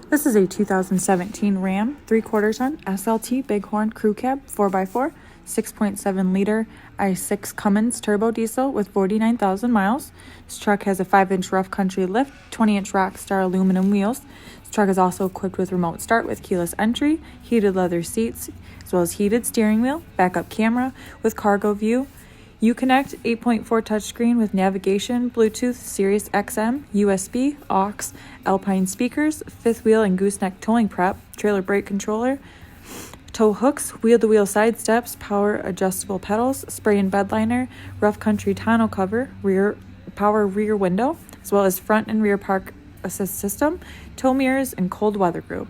This is a 2017 Ram 3/4 ton SLT Bighorn Crew Cab 4x4, 6.7 liter i6 Cummins turbo diesel with 49,000 miles. This truck has a 5-inch rough country lift, 20-inch Rockstar aluminum wheels. This truck is also equipped with remote start with keyless entry, heated leather seats, as well as heated steering wheel, backup camera with cargo view, Uconnect 8.4 touchscreen with navigation, Bluetooth, Sirius XM, USB, aux, Alpine speakers, fifth wheel and gooseneck towing prep, trailer brake controller, tow hooks, wheel-to-wheel side steps, power adjustable pedals, spray and bedliner, rough country tonneau cover, power rear window, as well as front and rear park assist system, tow mirrors, and cold weather group.